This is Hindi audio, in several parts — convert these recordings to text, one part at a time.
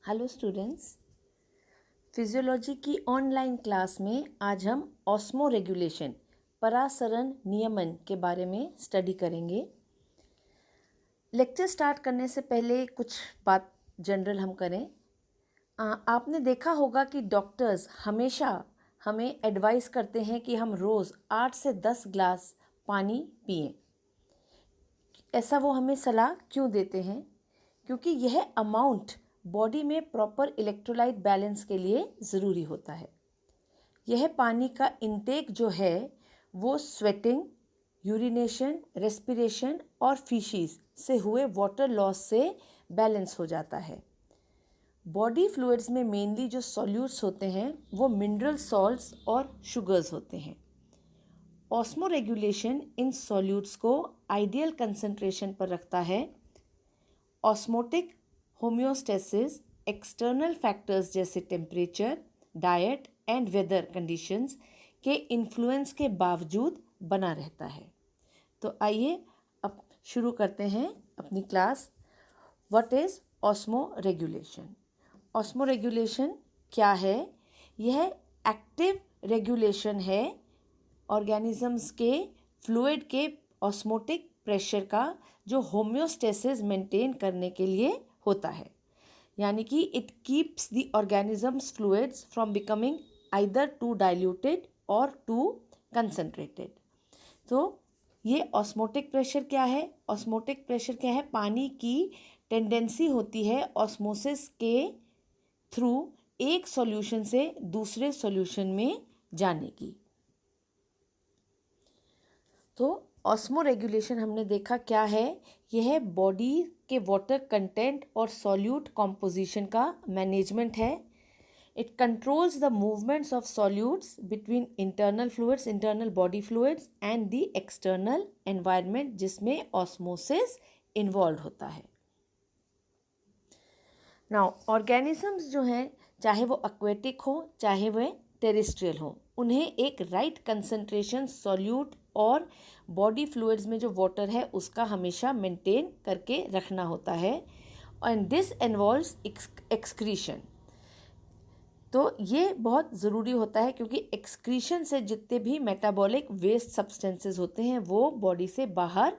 हेलो स्टूडेंट्स, फिजियोलॉजी की ऑनलाइन क्लास में आज हम ऑस्मो रेगुलेशन परासरण नियमन के बारे में स्टडी करेंगे। लेक्चर स्टार्ट करने से पहले कुछ बात जनरल हम करें। आपने देखा होगा कि डॉक्टर्स हमेशा हमें एडवाइस करते हैं कि हम रोज़ 8 से 10 ग्लास पानी पिएं। ऐसा वो हमें सलाह क्यों देते हैं? क्योंकि यह अमाउंट बॉडी में प्रॉपर इलेक्ट्रोलाइट बैलेंस के लिए ज़रूरी होता है। यह पानी का इंटेक जो है वो स्वेटिंग, यूरिनेशन, रेस्पिरेशन और फीशीज से हुए वाटर लॉस से बैलेंस हो जाता है। बॉडी फ्लूइड्स में मेनली जो सॉल्यूट्स होते हैं वो मिनरल सॉल्ट्स और शुगर्स होते हैं। ऑस्मो रेगुलेशन इन सॉल्यूट्स को आइडियल कंसंट्रेशन पर रखता है। ऑस्मोटिक होम्योस्टेसिस एक्सटर्नल फैक्टर्स जैसे temperature, diet and weather conditions के इन्फ्लुएंस के बावजूद बना रहता है। तो आइए अब शुरू करते हैं अपनी class. What is osmo regulation? Osmoregulation क्या है? यह एक्टिव रेगुलेशन है ऑर्गेनिजम्स के फ्लूइड के ऑस्मोटिक प्रेशर का, जो होम्योस्टेसिस मेंटेन करने के लिए होता है। यानी कि it keeps the organisms fluids from becoming either too diluted और टू कंसनट्रेटेड। तो ये ऑस्मोटिक प्रेशर क्या है? ऑस्मोटिक प्रेशर क्या है? पानी की टेंडेंसी होती है ऑस्मोसिस के थ्रू एक सॉल्यूशन से दूसरे सॉल्यूशन में जाने की। तो ऑस्मो रेगुलेशन हमने देखा क्या है। यह बॉडी के वाटर कंटेंट और सॉल्यूट कॉम्पोजिशन का मैनेजमेंट है। It controls the movements of solutes between internal body fluids and the external environment जिसमें ऑस्मोसिस इन्वॉल्व होता है। नाउ ऑर्गेनिजम्स जो हैं, चाहे वो एक्वेटिक हो चाहे वह टेरेस्ट्रियल हो, उन्हें एक राइट कंसंट्रेशन सॉल्यूट और बॉडी फ्लूइड्स में जो वाटर है उसका हमेशा मेंटेन करके रखना होता है। And this involves excretion. तो ये बहुत ज़रूरी होता है क्योंकि एक्सक्रीशन से जितने भी मेटाबॉलिक वेस्ट सब्सटेंसेस होते हैं वो बॉडी से बाहर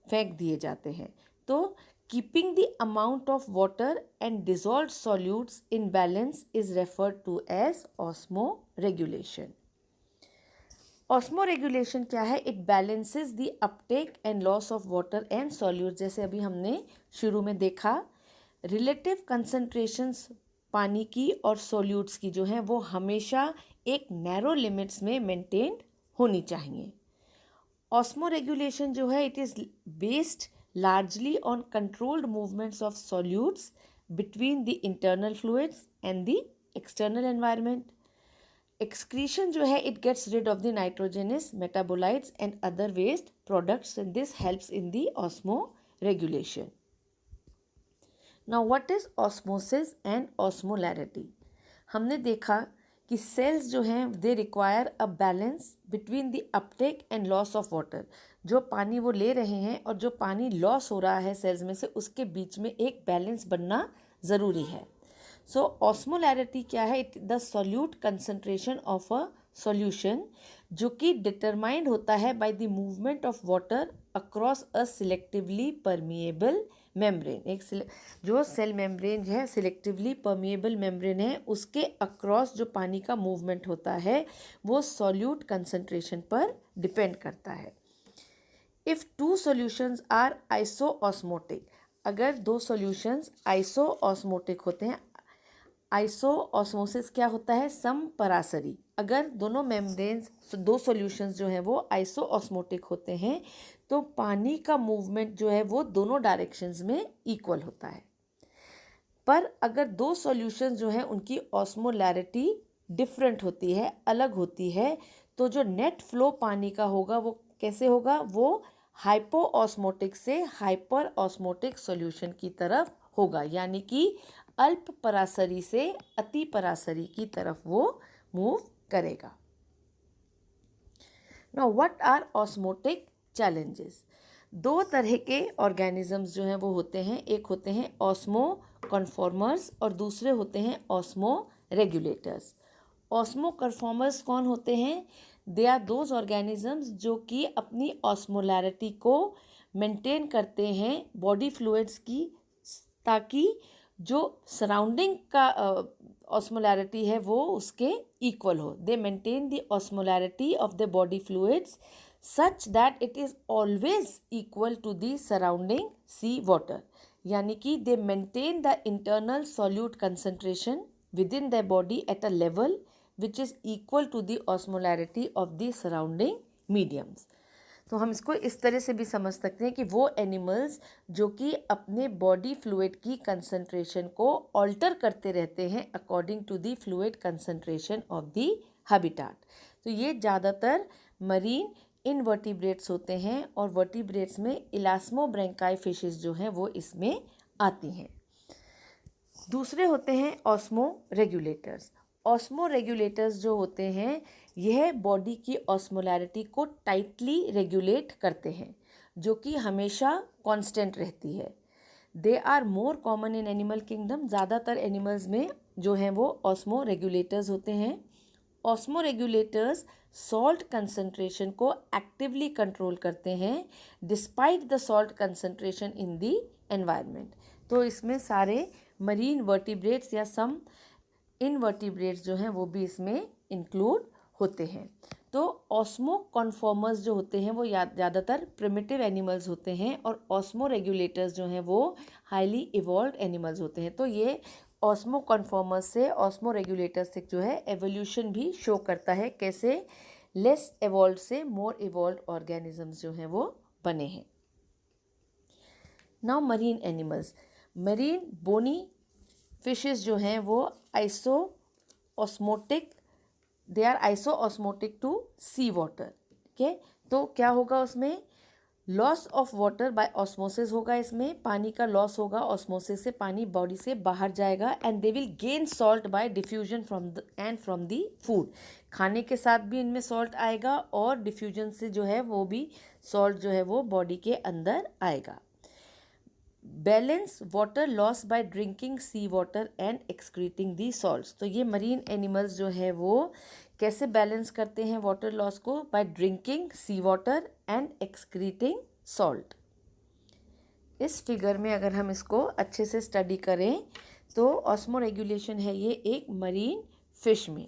फेंक दिए जाते हैं। तो keeping the amount of water and dissolved solutes in balance is referred to as osmoregulation. Osmoregulation क्या है? It balances the uptake and loss of water and solute. जैसे अभी हमने शुरू में देखा, रिलेटिव कंसंट्रेशंस पानी की और सॉल्यूट्स की जो हैं वो हमेशा एक नैरो लिमिट्स में मेंटेन होनी चाहिए। ऑस्मो रेगुलेशन जो है it is based largely on controlled movements of solutes between the internal fluids and the external environment. Excretion जो है it gets rid of the nitrogenous metabolites and other waste products, and this helps in the osmo regulation. Now what is osmosis and osmolarity? हमने देखा कि सेल्स जो हैं they require a balance between the uptake and loss of water. जो पानी वो ले रहे हैं और जो पानी लॉस हो रहा है सेल्स में से, उसके बीच में एक बैलेंस बनना ज़रूरी है। सो ऑस्मोलैरिटी क्या है? It the solute concentration of a solution, जो कि डिटरमाइंड होता है by the movement of water across a selectively permeable membrane. एक जो सेल मेम्ब्रेन है सिलेक्टिवली परमिएबल मेम्ब्रेन है, उसके अक्रॉस जो पानी का मूवमेंट होता है वो सॉल्यूट कंसंट्रेशन पर डिपेंड करता है। If two solutions are isoosmotic, अगर दो सॉल्यूशंस आइसोऑस्मोटिक होते हैं, आइसोऑस्मोसिस क्या होता है? समपरासरी। अगर दोनों मेम्ब्रेन्स, दो सॉल्यूशंस जो हैं वो आइसोऑस्मोटिक होते हैं तो पानी का मूवमेंट जो है वो दोनों डायरेक्शंस में इक्वल होता है। पर अगर दो सॉल्यूशंस जो हैं उनकी ऑस्मोलैरिटी डिफरेंट होती है, अलग होती है, तो जो नेट फ्लो पानी का होगा वो कैसे होगा? वो हाइपोऑस्मोटिक से हाइपर ऑस्मोटिक सॉल्यूशन की तरफ होगा, यानी कि अल्प परासरी से अति परासरी की तरफ वो मूव करेगा। Now what are osmotic challenges? दो तरह के ऑर्गेनिजम्स जो हैं वो होते हैं। एक होते हैं ऑस्मो कन्फॉर्मर्स और दूसरे होते हैं ऑस्मो रेगुलेटर्स। ऑस्मो कन्फॉर्मर्स कौन होते हैं? दे आर दोज ऑर्गेनिजम्स जो कि अपनी ऑस्मोलैरिटी को मेंटेन करते हैं बॉडी फ्लूइड्स की, ताकि जो सराउंडिंग का ऑस्मोलैरिटी है वो उसके इक्वल हो। They maintain the osmolarity of the body fluids such that it is always equal to the surrounding sea water, यानी कि they maintain the internal solute concentration within their body at a level which is equal to the osmolarity of the surrounding mediums। तो हम इसको इस तरह से भी समझ सकते हैं कि वो एनिमल्स जो कि अपने बॉडी फ्लूइड की कंसंट्रेशन को ऑल्टर करते रहते हैं according to the fluid concentration of the habitat. तो ये ज़्यादातर मरीन इनवर्टिब्रेट्स होते हैं और वर्टिब्रेट्स में इलास्मोब्रैंकाई फिशेस जो हैं वो इसमें आती हैं। दूसरे होते हैं ऑस्मो रेगुलेटर्स। ऑस्मो रेगुलेटर्स जो होते हैं यह बॉडी की ऑस्मोलैरिटी को टाइटली रेगुलेट करते हैं, जो कि हमेशा कांस्टेंट रहती है। They are more common in animal kingdom. ज़्यादातर एनिमल्स में जो हैं वो ऑस्मो रेगुलेटर्स होते हैं। ऑस्मो रेगुलेटर्स सॉल्ट कंसंट्रेशन को एक्टिवली कंट्रोल करते हैं despite the salt concentration in the environment. तो इसमें सारे मरीन वर्टिब्रेट्स या सम इनवर्टिब्रेट्स जो हैं वो भी इसमें इंक्लूड होते हैं। तो ऑस्मो कन्फॉर्मर्स जो होते हैं वो ज़्यादातर प्रिमिटिव एनिमल्स होते हैं और ऑस्मो रेगुलेटर्स जो हैं वो हाईली इवॉल्व्ड एनिमल्स होते हैं। तो ये ऑस्मो कन्फॉर्मर्स से, ऑस्मो रेगुलेटर्स से जो है एवोल्यूशन भी शो करता है, कैसे लेस एवॉल्व्ड से मोर इवॉल्व्ड ऑर्गेनिजम्स जो हैं वो बने हैं। Now marine animals. Marine bony fishes जो हैं वो isoosmotic, they are isoosmotic to sea water. ठीक है, तो क्या होगा उसमें? Loss of water by osmosis होगा। इसमें पानी का लॉस होगा, ऑस्मोसिस से पानी बॉडी से बाहर जाएगा। And they will gain salt bye diffusion from the food. खाने के साथ भी इनमें सॉल्ट आएगा और डिफ्यूजन से जो है वो भी सॉल्ट जो है वो बॉडी के अंदर आएगा। Balance water loss by drinking sea water and excreting the salts. तो ये मरीन एनिमल्स जो है वो कैसे बैलेंस करते हैं वाटर लॉस को? By drinking sea water and excreting salt. इस फिगर में अगर हम इसको अच्छे से स्टडी करें तो ऑस्मो रेगुलेशन है ये एक मरीन फिश में।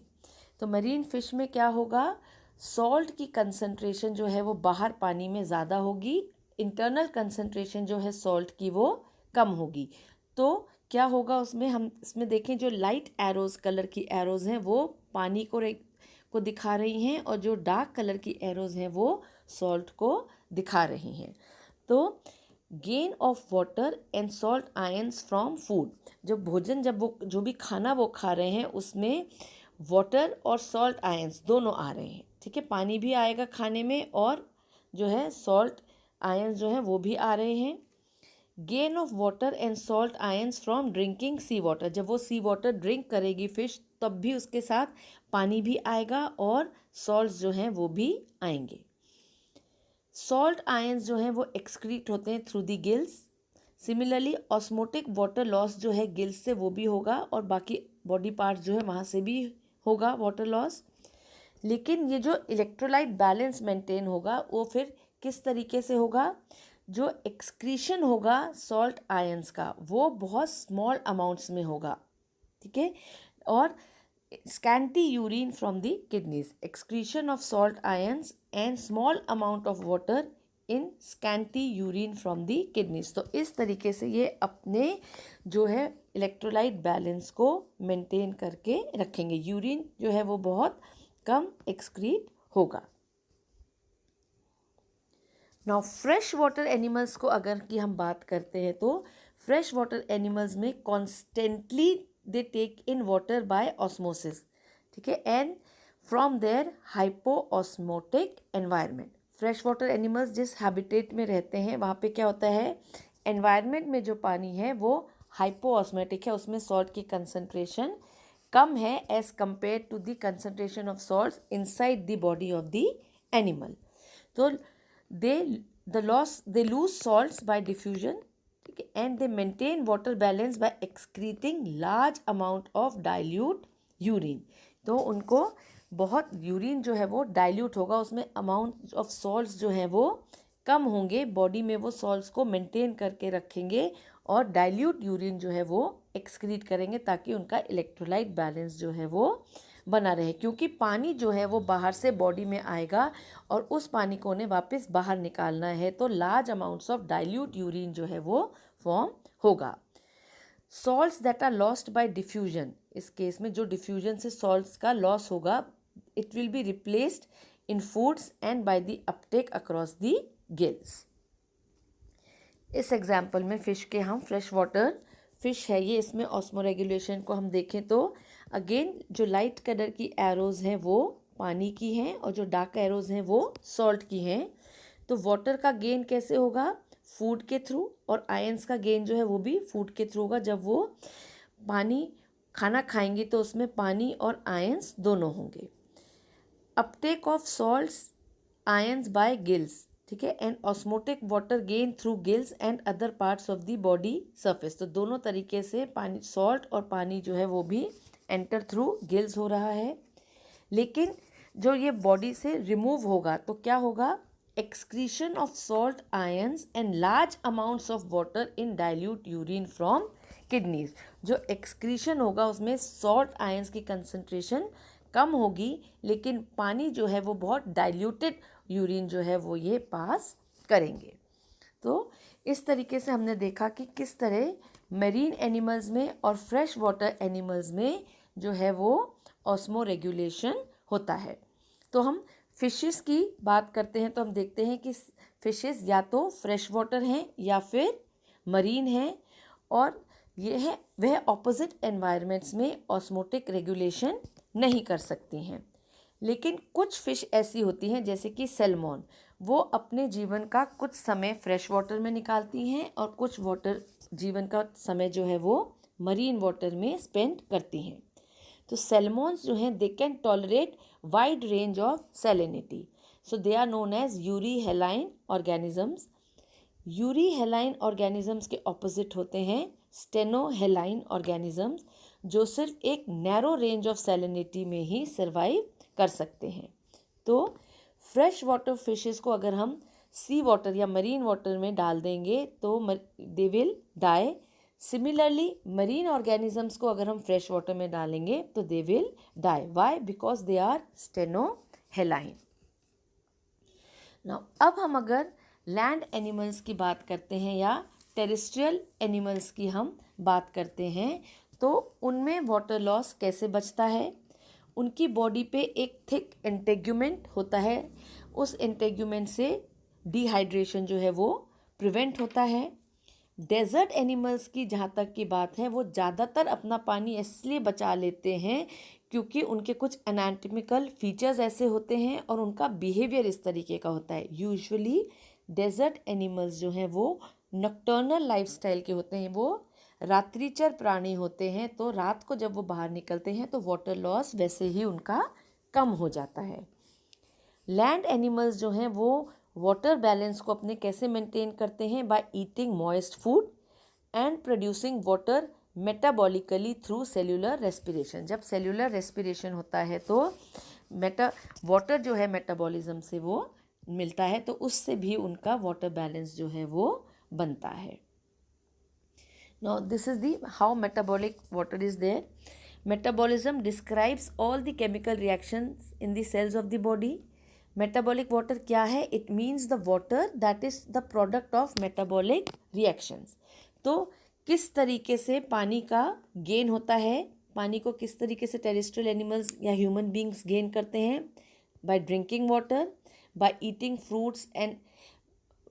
तो मरीन फिश में क्या होगा? सॉल्ट की कंसंट्रेशन जो है वो बाहर पानी में ज़्यादा होगी, इंटरनल कंसंट्रेशन जो है सॉल्ट की वो कम होगी। तो क्या होगा उसमें? हम इसमें देखें जो लाइट एरोज कलर की एरोज हैं वो पानी को दिखा रही हैं और जो डार्क कलर की एरोज हैं वो सॉल्ट को दिखा रही हैं। तो gain of water and salt ions from food. जब वो जो भी खाना वो खा रहे हैं उसमें वाटर और सॉल्ट आयंस दोनों आ रहे हैं। ठीक है, पानी भी आएगा खाने में और जो है सॉल्ट आयंस जो हैं वो भी आ रहे हैं। Gain of water and salt ions from drinking sea water. जब वो सी वाटर ड्रिंक करेगी फिश तब भी उसके साथ पानी भी आएगा और सॉल्ट जो हैं वो भी आएंगे। सॉल्ट आयंस जो हैं वो एक्सक्रीट होते हैं through the gills. Similarly osmotic water loss जो है गिल्स से वो भी होगा और बाकी बॉडी पार्ट्स जो है वहाँ से भी होगा वाटर लॉस। लेकिन ये जो इलेक्ट्रोलाइट बैलेंस मेंटेन होगा वो फिर किस तरीके से होगा? जो एक्सक्रीशन होगा सॉल्ट आयंस का वो बहुत स्मॉल अमाउंट्स में होगा। ठीक है, और scanty urine from the kidneys, excretion of salt ions and small amount of water in scanty urine from the kidneys. तो इस तरीके से ये अपने जो है इलेक्ट्रोलाइट बैलेंस को मेंटेन करके रखेंगे। यूरिन जो है वो बहुत कम एक्सक्रीट होगा। नाउ फ्रेश वाटर एनिमल्स को अगर कि हम बात करते हैं तो फ्रेश वाटर एनिमल्स में constantly they take in water by osmosis. ठीक है, and from their hypoosmotic environment. Fresh water animals जिस हैबिटेट में रहते हैं वहाँ पे क्या होता है? एनवायरनमेंट में जो पानी है वो हाइपो ऑस्मोटिक है, उसमें सॉल्ट की कंसंट्रेशन कम है as compare to the concentration of salt inside the body of the animal. तो they lose salts by diffusion. ठीक ठीक है, and they maintain water balance by excreting large amount of dilute urine. तो उनको बहुत यूरिन जो है वो डाइल्यूट होगा, उसमें अमाउंट ऑफ सॉल्ट्स जो है वो कम होंगे, बॉडी में वो सॉल्ट्स को मेंटेन करके रखेंगे और डाइल्यूट यूरिन जो है वो एक्सक्रीट करेंगे ताकि उनका इलेक्ट्रोलाइट बैलेंस जो है वो बना रहे, क्योंकि पानी जो है वो बाहर से बॉडी में आएगा और उस पानी को उन्हें वापस बाहर निकालना है, तो large amounts of dilute urine जो है वो फॉर्म होगा। Salts that are lost by diffusion, इस केस में जो डिफ्यूजन से सॉल्ट्स का लॉस होगा, it will be replaced in foods and by the uptake across the gills. इस एग्जाम्पल में फ़िश के हम फ्रेश वाटर फिश है ये, इसमें ऑस्मोरेगुलेशन को हम देखें तो अगेन जो लाइट कलर की एरोज़ हैं वो पानी की हैं और जो डार्क एरोज़ हैं वो सॉल्ट की हैं। तो वाटर का गेन कैसे होगा? फूड के थ्रू, और आयंस का गेन जो है वो भी फूड के थ्रू होगा। जब वो पानी खाना खाएंगे तो उसमें पानी और आयंस दोनों होंगे। Uptake of salts ions by gills, ठीक है, and osmotic water gain through gills and other parts of the body surface. तो दोनों तरीके से पानी, सॉल्ट और पानी जो है वो भी एंटर थ्रू गिल्स हो रहा है। लेकिन जो ये बॉडी से रिमूव होगा तो क्या होगा? Excretion of salt ions and large amounts of water in dilute urine from kidneys. जो एक्सक्रीशन होगा उसमें सॉल्ट आयंस की कंसंट्रेशन कम होगी, लेकिन पानी जो है वो बहुत डाइल्यूटेड यूरिन जो है वो ये पास करेंगे। तो इस तरीके से हमने देखा कि किस तरह मरीन एनिमल्स में और फ्रेश वाटर एनिमल्स में जो है वो ऑस्मो रेगुलेशन होता है। तो हम फिशेस की बात करते हैं तो हम देखते हैं कि फिशेस या तो फ्रेश वाटर हैं या फिर मरीन हैं, और ये है वह ऑपोजिट एनवायरनमेंट्स में ऑस्मोटिक रेगुलेशन नहीं कर सकती हैं। लेकिन कुछ फ़िश ऐसी होती हैं जैसे कि सैल्मन, वो अपने जीवन का कुछ समय फ्रेश वाटर में निकालती हैं और कुछ वाटर जीवन का समय जो है वो मरीन वाटर में स्पेंड करती हैं। तो सैल्मन्स जो हैं they can tolerate wide range of salinity, so they are known as euryhaline organisms. Euryhaline organisms के ऑपोजिट होते हैं स्टेनो हेलाइन ऑर्गेनिजम्स, जो सिर्फ एक नैरो रेंज ऑफ सैलिनिटी में ही सर्वाइव कर सकते हैं। तो फ्रेश वाटर फिशेस को अगर हम सी वाटर या मरीन वाटर में डाल देंगे तो they will die. Similarly marine organisms को अगर हम फ्रेश वाटर में डालेंगे तो they will die. Why? Because they are stenohaline. Now अब हम अगर लैंड एनिमल्स की बात करते हैं या टेरेस्ट्रियल एनिमल्स की हम बात करते हैं तो उनमें वाटर लॉस कैसे बचता है? उनकी बॉडी पे एक थिक इंटेग्यूमेंट होता है, उस इंटेग्यूमेंट से डिहाइड्रेशन जो है वो प्रिवेंट होता है। डेजर्ट एनिमल्स की जहाँ तक की बात है, वो ज़्यादातर अपना पानी इसलिए बचा लेते हैं क्योंकि उनके कुछ एनाटॉमिकल फीचर्स ऐसे होते हैं और उनका बिहेवियर इस तरीके का होता है। यूजुअली डेजर्ट एनिमल्स जो हैं वो नॉकटर्नल लाइफस्टाइल के होते हैं, वो रात्रिचर प्राणी होते हैं। तो रात को जब वो बाहर निकलते हैं तो वाटर लॉस वैसे ही उनका कम हो जाता है। लैंड एनिमल्स जो हैं वो वाटर बैलेंस को अपने कैसे मेंटेन करते हैं? By eating moist food and producing water metabolically through cellular respiration. जब सेल्यूलर रेस्पिरेशन होता है तो वाटर जो है मेटाबॉलिज्म से वो मिलता है, तो उससे भी उनका वाटर बैलेंस जो है वो बनता है। Now this is the how metabolic water is there. Metabolism describes all the chemical reactions in the cells of the body. Metabolic water क्या है? It means the water that is the product of metabolic reactions. तो किस तरीके से पानी का गेन होता है? पानी को किस तरीके से टेरेस्ट्रियल एनिमल्स या ह्यूमन बींग्स गेन करते हैं? By drinking water, by eating fruits and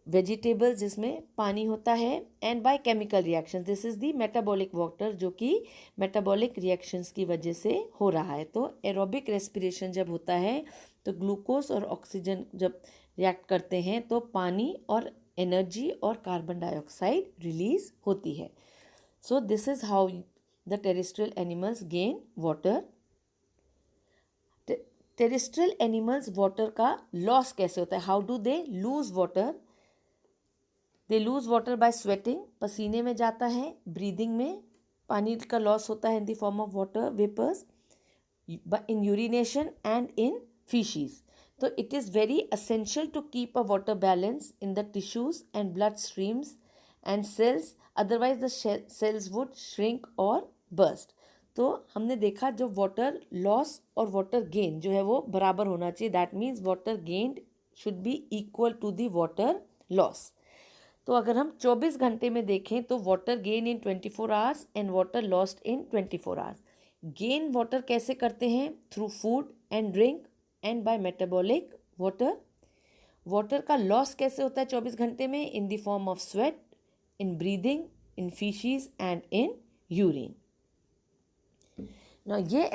vegetables जिसमें पानी होता है, and by chemical reaction. This is the metabolic water जो कि मेटाबॉलिक रिएक्शंस की वजह से हो रहा है। तो एरोबिक रेस्पिरेशन जब होता है तो ग्लूकोज और ऑक्सीजन जब रिएक्ट करते हैं तो पानी और एनर्जी और कार्बन डाइऑक्साइड रिलीज होती है। So this is how the terrestrial animals gain water. Terrestrial animals water का लॉस कैसे होता है? How do they lose water? They lose water bye sweating, पसीने में जाता है, ब्रीदिंग में पानी का लॉस होता है in the form of water vapours, in urination and in faeces. तो it is very essential to keep a water balance in the tissues and blood streams and cells, otherwise the cells would shrink or burst. तो हमने देखा जो वाटर लॉस और वाटर गेन जो है वो बराबर होना चाहिए. That means water gained should be equal to the water loss. तो अगर हम 24 घंटे में देखें तो water gain in 24 hours and water lost in 24 hours. Gain water कैसे करते हैं? Through food and drink and by metabolic water. Water का लॉस कैसे होता है 24 घंटे में? In the form of sweat, in breathing, in faeces and in urine. ये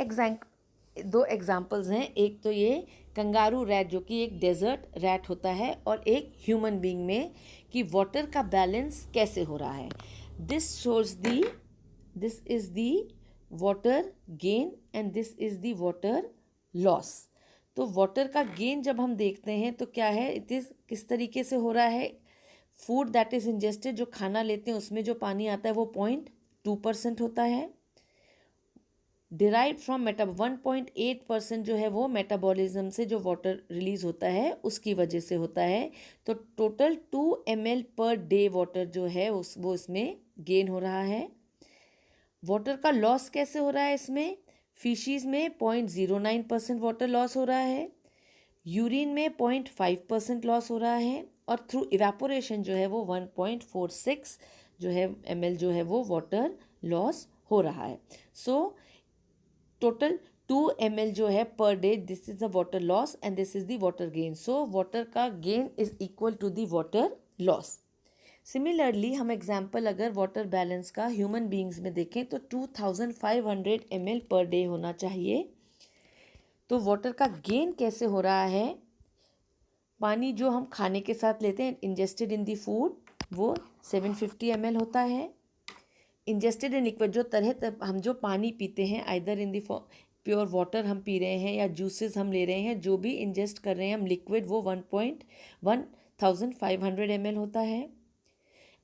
दो एग्जाम्पल्स हैं. एक तो ये कंगारू रैट जो कि एक डेजर्ट रैट होता है, और एक ह्यूमन बीइंग में कि वाटर का बैलेंस कैसे हो रहा है. This is the water gain and this is the water loss. तो वाटर का गेन जब हम देखते हैं तो क्या है, इट इज़ किस तरीके से हो रहा है. फूड दैट इज इंजेस्टेड, जो खाना लेते हैं उसमें जो पानी आता है वो 0.2% होता है. डिराइव फ्रॉम 1.8% जो है वो मेटाबॉलिज्म से जो वाटर रिलीज होता है उसकी वजह से होता है. तो total 2 ml per day water जो है वो इसमें गेन हो रहा है. वाटर का लॉस कैसे हो रहा है इसमें? फिशीज में 0.09% वाटर लॉस हो रहा है, यूरिन में 0.5% लॉस हो रहा है, और थ्रू इवेपोरेशन जो है वो 1.46 जो है ml जो है वो वाटर लॉस हो रहा है. सो टोटल 2 ml जो है per day, this is the water loss and this is the water gain. So water का gain is equal to the water loss. Similarly हम एग्जाम्पल अगर वाटर बैलेंस का ह्यूमन बीइंग्स में देखें तो 2500 ml पर डे होना चाहिए. तो वाटर का गेन कैसे हो रहा है? पानी जो हम खाने के साथ लेते हैं इंजेस्टेड इन दी फूड वो 750 ml होता है. इंजेस्टेड इन लिक्विड, जो हम जो पानी पीते हैं either in the pure water हम पी रहे हैं या जूसेस हम ले रहे हैं, जो भी इंजेस्ट कर रहे हैं हम लिक्विड, वो 1500 ml होता है.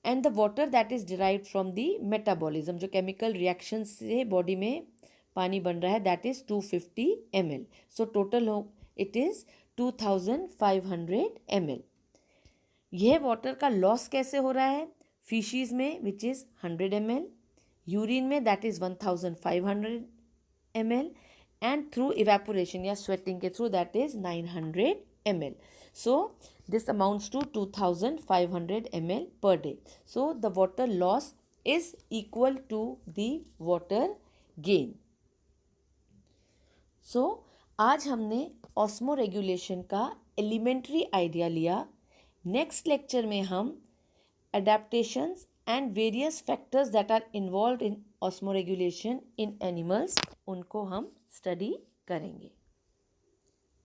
And the water that is derived from the metabolism, जो केमिकल रिएक्शन से बॉडी में पानी बन रहा है, that is 250 ml. So total हो इट इज 2500 ml. यह वाटर का लॉस कैसे हो रहा है? फिशीज में विच इज़ 100 ml, यूरिन में that is 1500 ml, and through evaporation या स्वेटिंग के थ्रू that is 900 ml. So this amounts to 2500 ml per day. So the water loss is equal to the water gain. So आज हमने ऑस्मो रेगुलेशन का एलिमेंट्री आइडिया लिया. नेक्स्ट लेक्चर में हम adaptations and various factors that are involved in osmoregulation in animals उनको हम स्टडी करेंगे.